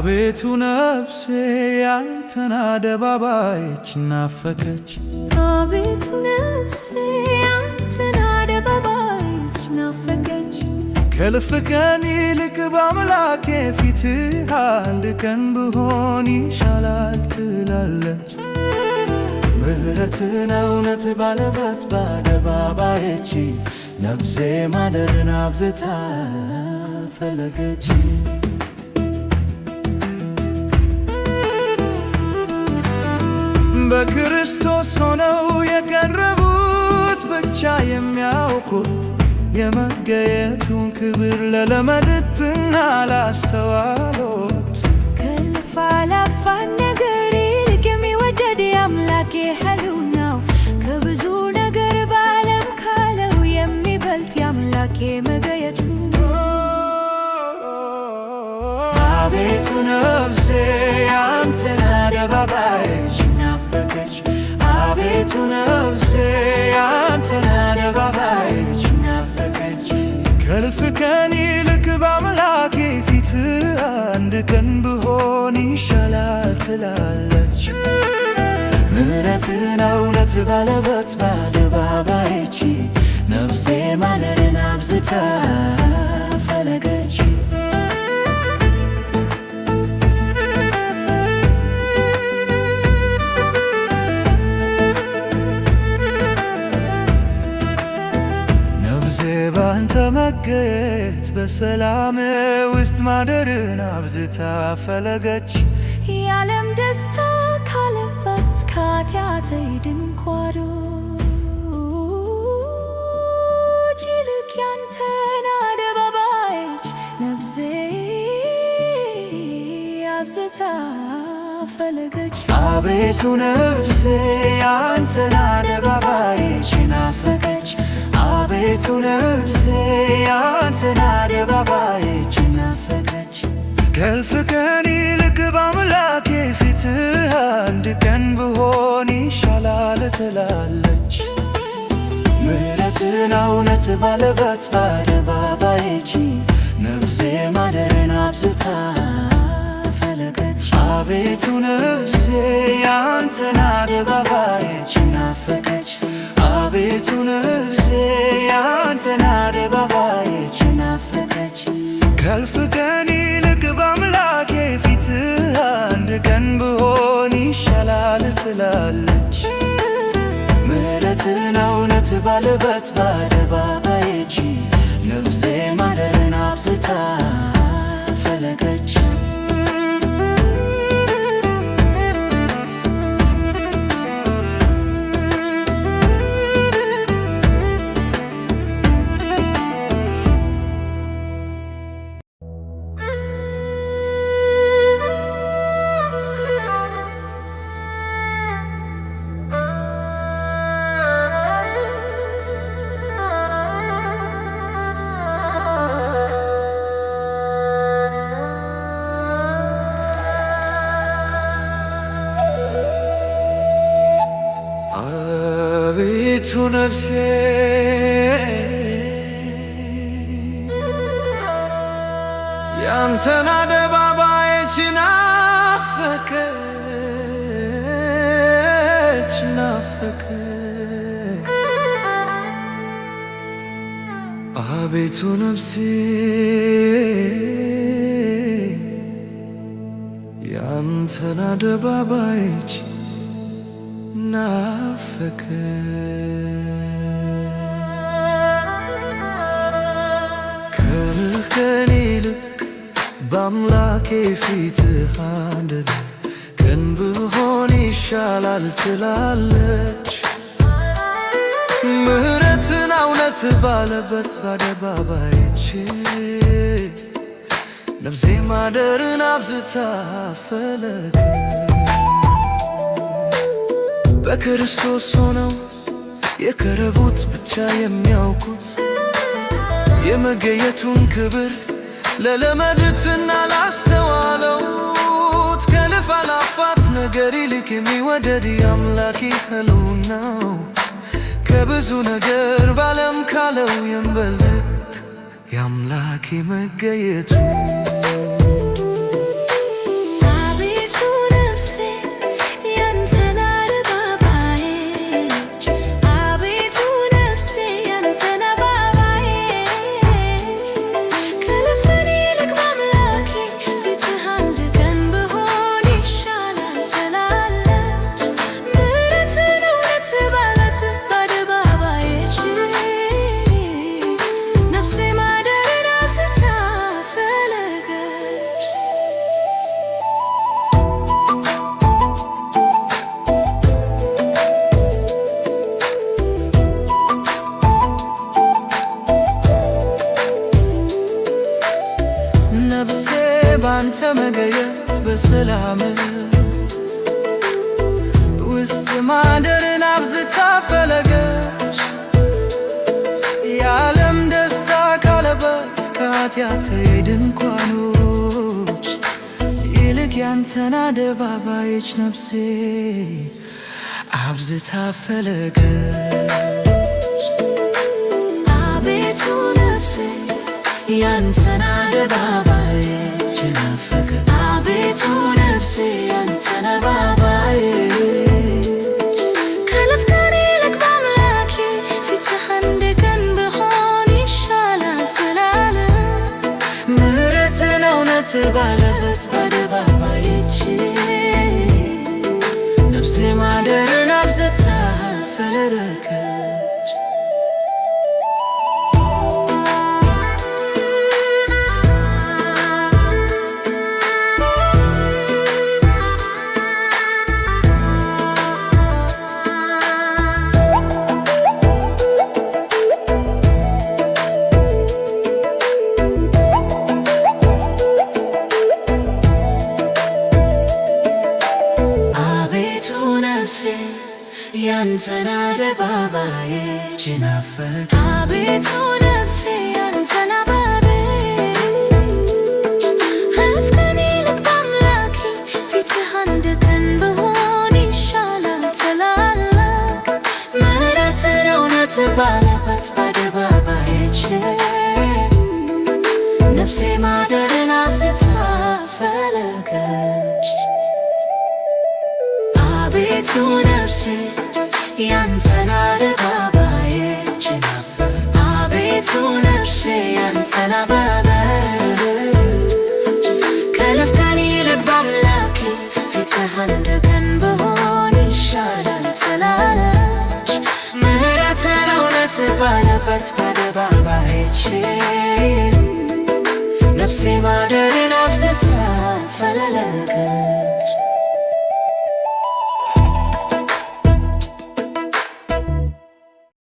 አቤቱ ነፍሴ ያንተን አደባባዮች ናፈቀች። አቤቱ ነፍሴ ያንተን አደባባዮች ናፈቀች። ከእልፍ ቀን ይልቅ በአምላኬ ፊትህ አንድ ቀን ብሆን ይሻላል ትላለች። ምሕረትን እውነት ባለበት በአደባባዮች ነፍሴ ማደርን አብዝታ ፈለገች። በክርስቶስ ሆነው የቀረቡት ብቻ የሚያውቁት የመገየቱን ክብር ለለመዱትና ላስተዋሉት ከእልፍ አእላፋት ነገር ይልቅ የሚወደድ የአምላኬ ሕልውናው ከብዙ ነገር በዓለም ካለው የሚበልጥ የአምላኬ መገየቱ። አቤቱ ነፍሴ ያንተን አደባባዮች ናፈቀች። አቤቱ ነፍሴ ያንተን አደባባዮች ናፈቀች። ከእልፍ ቀን ይልቅ በአምላኬ ፊትህ አንድ ቀን ብሆን ይሻላል ትላለች። ምሕረትን እውነት ባለበት በአደባባዮች ነፍሴ ማደርን አብዝታ ፈለገች። ባንተ መገየት በሰላም ውስጥ ማደርን አብዝታ ፈለገች። የዓለም ደስታ ካለባት ከኃጢአቴ ድንኳኖች ይልቅ ያንተን አደባባዮች ነፍሴ አብዝታ ፈለገች። አቤቱ ነፍሴ ያንተን አደባባዮች ናፈቀች። አቤቱ ነፍሴ ያንተን አደባባዮች ናፈቀች። ከእልፍ ቀን ይልቅ በአምላኬ ፊትህ አንድ ቀን ብሆን ይሻላል ትላለች። ምሕረትን እውነት ባለበት በአደባባዮች ነፍሴ ማደርን አብዝታ ፈለገች። አቤቱ ነፍሴ ያንተን አደባባዮች ናፈቀች። አቤቱ ነፍሴ ያንተን አደባባዮች ናፈቀች። ከእልፍ ቀን ይልቅ በአምላኬ ፊትህ አንድ ቀን ብሆን ይሻላል ትላለች። ምሕረትን እውነት ባለበት በአደባባዮች ነፍሴ ማደርን አብዝታ ፈለገች። አቤቱ ነፍሴ ያንተን አደባባዮች ናፈቀች ናፈቀች። አቤቱ ነፍሴ ያንተን አደባባዮች ከእልፍ ቀን ይልቅ በአምላኬ ፊትህ አንድ ቀን ብሆን ይሻላል ትላለች። ምሕረትን እውነት ባለበት በአደባባዮች ነፍሴ ማደርን አብዝታ ፈለገች። በክርስቶስ ሆነው የቀረቡት ብቻ የሚያውቁት የመገየቱን ክብር ለለመዱትና ላስተዋሉት ከእልፍ አእላፋት ነገር ይልቅ የሚወደድ የአምላኬ ሕልውናው ከብዙ ነገር በዓለም ካለው የሚበልጥ የአምላኬ መገየቱ ነፍሴ ባንተ መገየት በሰላም ውስጥ ማደርን አብዝታ ፈለገች። የዓለም ደስታ ካለበት ከኃጢአቴ ድንኳኖች ይልቅ ያንተን አደባባዮች ነፍሴ አብዝታ ፈለገች። አቤቱ ነፍሴ ያንተን አደባባዮች ናፈቀች። አቤቱ ነፍሴ ያንተን አደባባዮች ከእልፍ ቀን ይልቅ በአምላኬ ፊትህ አንድ ቀን ብሆን ይሻላል ትላለህ። ምሕረትን እውነት ባለበት በአደባባዮች ነፍሴ ማደርን አብዝታ ፈለገች። ያንተን አደባባዮች ናፈቀች። አቤቱ ነፍሴ ያንተን አደባባዮች ከእልፍ ቀን ይልቅ በአምላኬ ፊትህ አንድ ቀን ብሆን ይሻላል ትላለህ። ምሕረትን እውነት ባለበት በአደባባዮች ነፍሴ ማደርን አብዝታ ፈለገች። አቤቱ ነፍሴ ያንተን አደባባዮች ናፈቀች። አቤቱ ነፍሴ ያንተን አደባባዮች ከእልፍ ቀን ይልቅ በአምላኬ ፊትህ አንድ ቀን ብሆን ይሻላል ትላለች። ምሕረትን እውነት ባለበት በአደባባዮች ነፍሴ ማደርን አብዝታ ፈለገች።